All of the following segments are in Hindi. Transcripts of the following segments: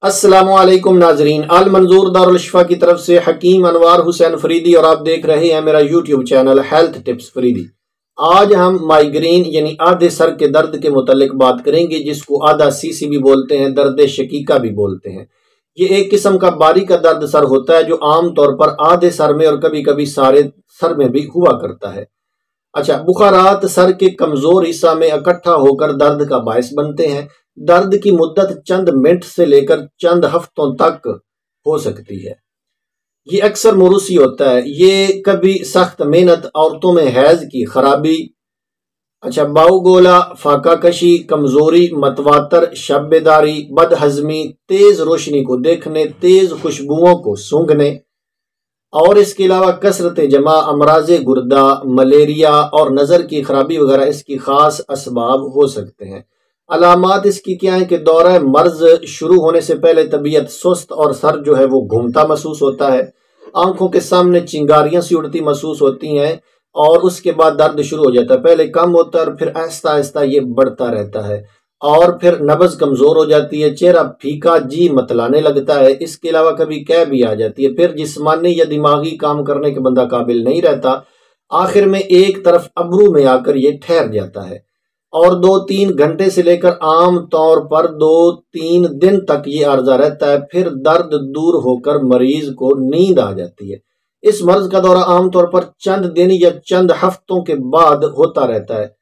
अस्सलामुअलैकुम नाजरीन, अल मंजूर दारुल शिफा की तरफ से हकीम अनवार हुसैन फरीदी और आप देख रहे हैं मेरा YouTube channel health tips Faridi. आज हम माइग्रेन यानी आधे सर के दर्द के मुतालिक बात करेंगे, जिसको आधा सीसी भी बोलते हैं, दर्द शकीका भी बोलते हैं। ये एक किस्म का बारी का दर्द सर होता है जो आम तौर पर आधे सर में और कभी कभी सारे सर में भी हुआ करता है। अच्छा, बुखारात सर के कमजोर हिस्सा में इकट्ठा होकर दर्द का बायस बनते हैं। दर्द की मुद्दत चंद मिनट से लेकर चंद हफ्तों तक हो सकती है। ये अक्सर मरूसी होता है। ये कभी सख्त मेहनत, औरतों में हैज की खराबी, अच्छा बाउगोला, फाका कशी, कमजोरी, मतवातर, शब्बेदारी, बदहजमी, तेज रोशनी को देखने, तेज खुशबुओं को सूंघने और इसके अलावा कसरत जमा, अमराज गुर्दा, मलेरिया और नज़र की खराबी वगैरह इसकी खास असबाब हो सकते हैं। अलामात इसकी क्या है कि दौरा मर्ज शुरू होने से पहले तबीयत सुस्त और सर जो है वो घूमता महसूस होता है। आंखों के सामने चिंगारियां सी उड़ती महसूस होती हैं और उसके बाद दर्द शुरू हो जाता है। पहले कम होता है और फिर आहिस्ता आहिस्ता ये बढ़ता रहता है और फिर नब्ज कमजोर हो जाती है, चेहरा फीका, जी मतलाने लगता है। इसके अलावा कभी कै भी आ जाती है। फिर जिस्मानी या दिमागी काम करने के बंदा काबिल नहीं रहता। आखिर में एक तरफ अबरू में आकर ये ठहर जाता है और 2-3 घंटे से लेकर आम तौर पर 2-3 दिन तक ये अर्जा रहता है। फिर दर्द दूर होकर मरीज को नींद आ जाती है। इस मर्ज का दौरा आमतौर पर चंद दिन या चंद हफ्तों के बाद होता रहता है।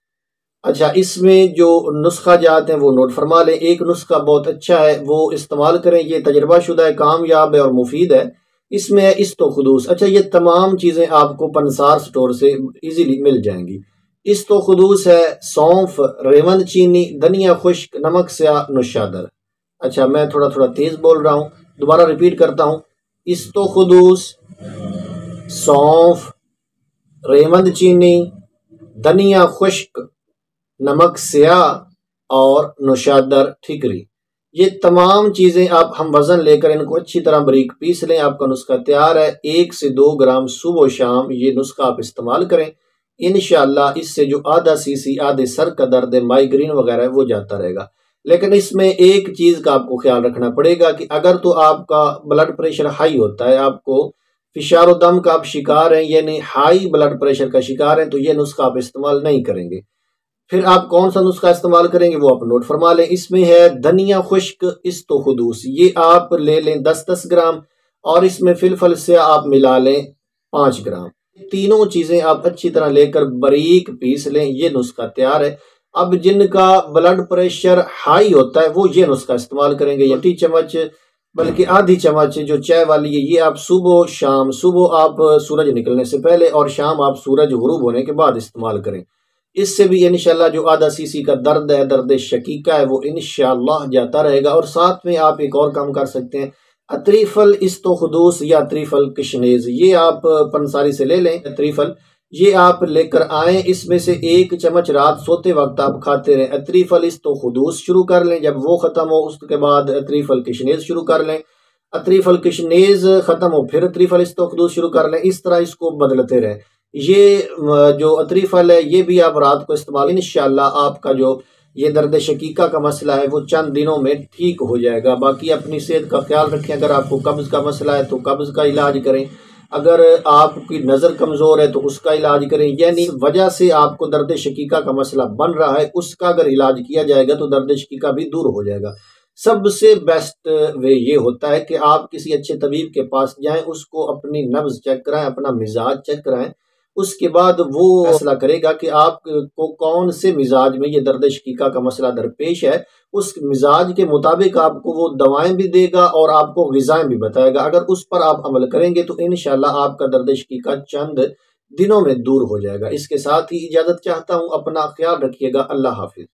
अच्छा, इसमें जो नुस्खा जात हैं वो नोट फरमा लें। एक नुस्खा बहुत अच्छा है, वो इस्तेमाल करें। ये तजर्बाशुदा है, कामयाब है और मुफीद है। इसमें है इस्तोखुदूस। अच्छा, ये तमाम चीज़ें आपको पंसार स्टोर से इजीली मिल जाएंगी। इस्तोखुदूस है सौंफ, रेवंद चीनी, धनिया खुश्क, नमक स्याह, नुशादर। अच्छा, मैं थोड़ा थोड़ा तेज बोल रहा हूँ, दोबारा रिपीट करता हूँ। इस्तोखुदूस, सौंफ, रेवंद चीनी, धनिया खुश्क, नमक स्याह और नुशादर ठिकरी। ये तमाम चीज़ें आप हम वज़न लेकर इनको अच्छी तरह बारीक पीस लें। आपका नुस्खा तैयार है। 1 से 2 ग्राम सुबह शाम ये नुस्खा आप इस्तेमाल करें। इंशाअल्लाह इससे जो आधा सीसी आधे सर का दर्द है, माइग्रेन वगैरह है, वो जाता रहेगा। लेकिन इसमें एक चीज़ का आपको ख्याल रखना पड़ेगा कि अगर तो आपका ब्लड प्रेशर हाई होता है, आपको फिशारो दम का आप शिकार हैं यानी हाई ब्लड प्रेशर का शिकार हैं, तो ये नुस्खा आप इस्तेमाल नहीं करेंगे। फिर आप कौन सा नुस्खा इस्तेमाल करेंगे वो आप नोट फरमा लें। इसमें है धनिया खुश्क इस्तोखुदूस, ये आप ले लें 10-10 ग्राम और इसमें फिलफल से आप मिला लें 5 ग्राम। तीनों चीज़ें आप अच्छी तरह लेकर बारीक पीस लें। ये नुस्खा तैयार है। अब जिनका ब्लड प्रेशर हाई होता है वो ये नुस्खा इस्तेमाल करेंगे। या 1 चम्मच बल्कि आधी चम्मच जो चाय वाली है, ये आप सुबह शाम, सुबह आप सूरज निकलने से पहले और शाम आप सूरज गुरूब होने के बाद इस्तेमाल करें। इससे भी इंशाल्लाह जो आधा सीसी का दर्द है, दर्द शकीका है, वो इंशाल्लाह जाता रहेगा। और साथ में आप एक और काम कर सकते हैं, अतरीफल इस्तोखुदूस या अतरीफल किशनेज, ये आप पंसारी से ले लें। अतरीफल ये आप लेकर आए, इसमें से 1 चम्मच रात सोते वक्त आप खाते रहें। अतरीफल इस्तोखुदूस शुरू कर लें, जब वो ख़त्म हो उसके बाद अतरीफल किशनेज शुरू कर लें। अतरीफल किशनेज ख़त्म हो फिर अतरीफल इस्तोखुदूस शुरू कर लें। इस तरह इसको बदलते रहें। ये जो अतरीफल है ये भी आप रात को इस्तेमाल, इंशाअल्लाह आपका जो ये दर्द शकीका का मसला है वो चंद दिनों में ठीक हो जाएगा। बाकी अपनी सेहत का ख्याल रखें। अगर आपको कब्ज़ का मसला है तो कब्ज़ का इलाज करें। अगर आपकी नज़र कमज़ोर है तो उसका इलाज करें। यानी वजह से आपको दर्द शकीका का मसला बन रहा है, उसका अगर इलाज किया जाएगा तो दर्द शकीका भी दूर हो जाएगा। सबसे बेस्ट वे ये होता है कि आप किसी अच्छे तबीब के पास जाएं, उसको अपनी नब्ज़ चेक कराएं, अपना मिजाज चेक कराएं। उसके बाद वो फैसला करेगा कि आपको कौन से मिजाज में ये दर्द शकीका का मसला दरपेश है। उस मिजाज के मुताबिक आपको वो दवाएं भी देगा और आपको ग़िज़ाएं भी बताएगा। अगर उस पर आप अमल करेंगे तो इंशाल्लाह आपका दर्द शकीका चंद दिनों में दूर हो जाएगा। इसके साथ ही इजाज़त चाहता हूँ। अपना ख्याल रखिएगा। अल्लाह हाफिज़।